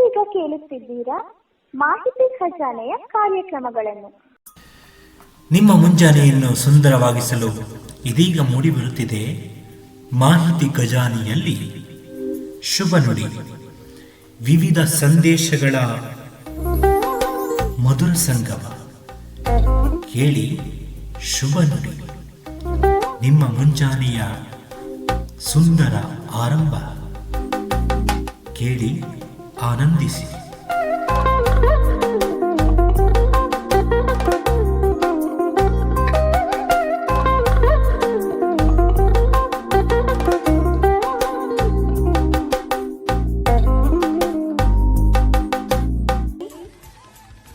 ನೀವೀಗ ಕೇಳುತ್ತಿದ್ದೀರಾ ಮಾಹಿತಿ ಖಜಾನೆಯ ಕಾರ್ಯಕ್ರಮಗಳನ್ನು. ನಿಮ್ಮ ಮುಂಜಾನೆಯನ್ನು ಸುಂದರವಾಗಿಸಲು ಇದೀಗ ಮೂಡಿಬರುತ್ತಿದೆ ಮಾಹಿತಿ ಖಜಾನೆಯಲ್ಲಿ ಶುಭ ನುಡಿ. ವಿವಿಧ ಸಂದೇಶಗಳ ಮಧುರ ಸಂಗಮ. ಕೇಳಿ ಶುಭ ನುಡಿ. ನಿಮ್ಮ ಮುಂಜಾನೆಯ ಸುಂದರ ಆರಂಭ. ಕೇಳಿ ಆನಂದಿಸಿ.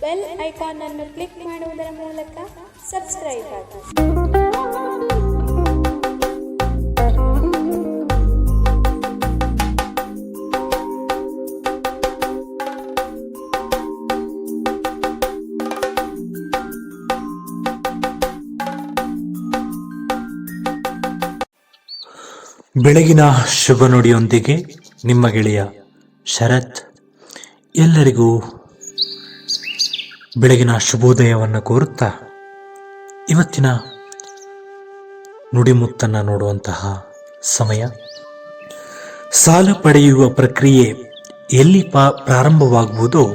ಬೆಲ್ ಐಕಾನ್ ಅನ್ನು ಕ್ಲಿಕ್ ಮಾಡುವುದರ ಮೂಲಕ ಸಬ್ಸ್ಕ್ರೈಬ್ ಆಗಿ. ಬೆಳಗಿನ ಶುಭ ನುಡಿಯೊಂದಿಗೆ ನಿಮ್ಮ ಗೆಳೆಯ ಶರತ್. ಎಲ್ಲರಿಗೂ ಬೆಳಗಿನ ಶುಭೋದಯವನ್ನು ಕೋರುತ್ತಾ ಇವತ್ತಿನ ನುಡಿಮುತ್ತನ್ನು ನೋಡುವಂತಹ ಸಮಯ. ಸಾಲ ಪಡೆಯುವ ಪ್ರಕ್ರಿಯೆ ಎಲ್ಲಿ ಪ್ರಾರಂಭವಾಗುವುದೋ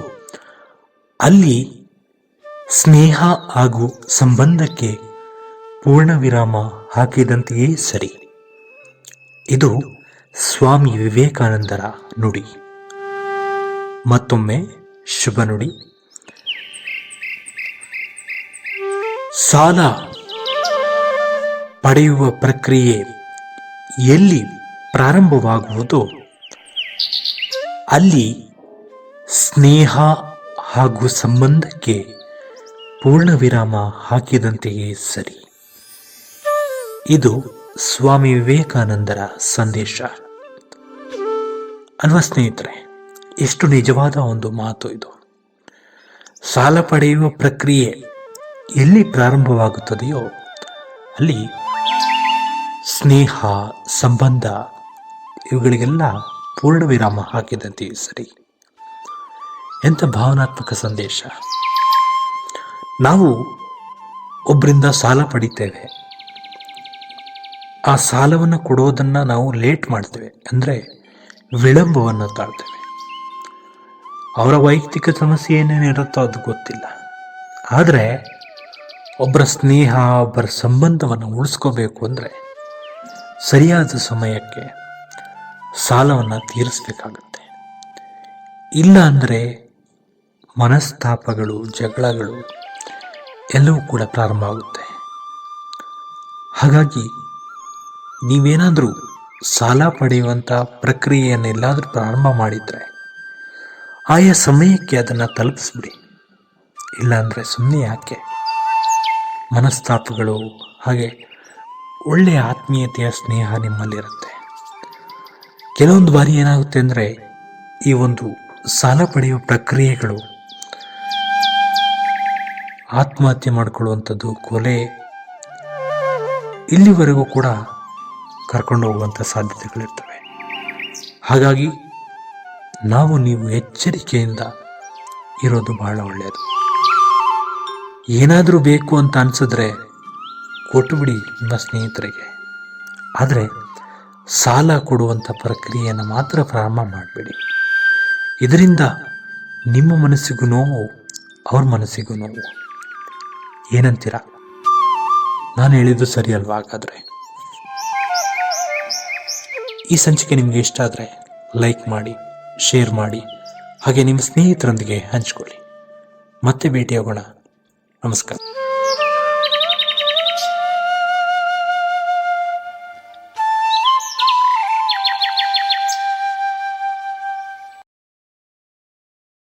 ಅಲ್ಲಿ ಸ್ನೇಹ ಹಾಗೂ ಸಂಬಂಧಕ್ಕೆ ಪೂರ್ಣ ವಿರಾಮ ಹಾಕಿದಂತೆಯೇ ಸರಿ. ಇದು ಸ್ವಾಮಿ ವಿವೇಕಾನಂದರ ನುಡಿ. ಮತ್ತೊಮ್ಮೆ ಶುಭ ನುಡಿ. ಸಾಲ ಪಡೆಯುವ ಪ್ರಕ್ರಿಯೆ ಎಲ್ಲಿ ಪ್ರಾರಂಭವಾಗುವುದೋ ಅಲ್ಲಿ ಸ್ನೇಹ ಹಾಗೂ ಸಂಬಂಧಕ್ಕೆ ಪೂರ್ಣ ವಿರಾಮ ಹಾಕಿದಂತೆಯೇ ಸರಿ. ಇದು ಸ್ವಾಮಿ ವಿವೇಕಾನಂದರ ಸಂದೇಶ ಅಲ್ವಾ ಸ್ನೇಹಿತರೆ? ಎಷ್ಟು ನಿಜವಾದ ಒಂದು ಮಾತು ಇದು. ಸಾಲ ಪಡೆಯುವ ಪ್ರಕ್ರಿಯೆ ಎಲ್ಲಿ ಪ್ರಾರಂಭವಾಗುತ್ತದೆಯೋ ಅಲ್ಲಿ ಸ್ನೇಹ ಸಂಬಂಧ ಇವುಗಳಿಗೆಲ್ಲ ಪೂರ್ಣ ವಿರಾಮ ಹಾಕಿದಂತೆಯೇ ಸರಿ. ಎಂಥ ಭಾವನಾತ್ಮಕ ಸಂದೇಶ. ನಾವು ಒಬ್ಬರಿಂದ ಸಾಲ ಪಡಿತೇವೆ. ಆ ಸಾಲವನ್ನು ಕೊಡೋದನ್ನು ನಾವು ಲೇಟ್ ಮಾಡ್ತೇವೆ, ಅಂದರೆ ವಿಳಂಬವನ್ನು ತಾಳ್ತೇವೆ. ಅವರ ವೈಯಕ್ತಿಕ ಸಮಸ್ಯೆ ಏನೇನಿರುತ್ತೋ ಅದು ಗೊತ್ತಿಲ್ಲ. ಆದರೆ ಒಬ್ಬರ ಸ್ನೇಹ, ಒಬ್ಬರ ಸಂಬಂಧವನ್ನು ಉಳಿಸ್ಕೋಬೇಕು ಅಂದರೆ ಸರಿಯಾದ ಸಮಯಕ್ಕೆ ಸಾಲವನ್ನು ತೀರಿಸಬೇಕಾಗತ್ತೆ. ಇಲ್ಲ ಅಂದರೆ ಮನಸ್ತಾಪಗಳು, ಜಗಳಗಳು ಎಲ್ಲವೂ ಕೂಡ ಪ್ರಾರಂಭ ಆಗುತ್ತೆ. ಹಾಗಾಗಿ ನೀವೇನಾದರೂ ಸಾಲ ಪಡೆಯುವಂಥ ಪ್ರಕ್ರಿಯೆಯನ್ನೆಲ್ಲಾದರೂ ಪ್ರಾರಂಭ ಮಾಡಿದರೆ ಆಯಾ ಸಮಯಕ್ಕೆ ಅದನ್ನು ತಲುಪಿಸ್ಬಿಡಿ. ಇಲ್ಲಾಂದರೆ ಸುಮ್ಮನೆ ಯಾಕೆ ಮನಸ್ತಾಪಗಳು, ಹಾಗೆ ಒಳ್ಳೆಯ ಆತ್ಮೀಯತೆಯ ಸ್ನೇಹ ನಿಮ್ಮಲ್ಲಿರುತ್ತೆ. ಕೆಲವೊಂದು ಬಾರಿ ಏನಾಗುತ್ತೆ ಅಂದರೆ ಈ ಒಂದು ಸಾಲ ಪಡೆಯುವ ಪ್ರಕ್ರಿಯೆಗಳು ಆತ್ಮಹತ್ಯೆ ಮಾಡಿಕೊಳ್ಳುವಂಥದ್ದು, ಕೊಲೆ, ಇಲ್ಲಿವರೆಗೂ ಕೂಡ ಕರ್ಕೊಂಡು ಹೋಗುವಂಥ ಸಾಧ್ಯತೆಗಳಿರ್ತವೆ. ಹಾಗಾಗಿ ನೀವು ಎಚ್ಚರಿಕೆಯಿಂದ ಇರೋದು ಬಹಳ ಒಳ್ಳೆಯದು. ಏನಾದರೂ ಬೇಕು ಅಂತ ಅನಿಸಿದ್ರೆ ಕೊಟ್ಟುಬಿಡಿ ನಿಮ್ಮ ಸ್ನೇಹಿತರಿಗೆ. ಆದರೆ ಸಾಲ ಕೊಡುವಂಥ ಪ್ರಕ್ರಿಯೆಯನ್ನು ಮಾತ್ರ ಪ್ರಾರಂಭ ಮಾಡಬೇಡಿ. ಇದರಿಂದ ನಿಮ್ಮ ಮನಸ್ಸಿಗೂ ನೋವು, ಅವ್ರ ಮನಸ್ಸಿಗೂ ನೋವು. ಏನಂತೀರಾ? ನಾನು ಹೇಳಿದ್ದು ಸರಿ ಅಲ್ವಾ? ಹಾಗಾದರೆ ಈ ಸಂಚಿಕೆ ನಿಮಗೆ ಇಷ್ಟ ಆದರೆ ಲೈಕ್ ಮಾಡಿ, ಶೇರ್ ಮಾಡಿ, ಹಾಗೆ ನಿಮ್ಮ ಸ್ನೇಹಿತರೊಂದಿಗೆ ಹಂಚಿಕೊಳ್ಳಿ. ಮತ್ತೆ ಭೇಟಿಯಾಗೋಣ. ನಮಸ್ಕಾರ.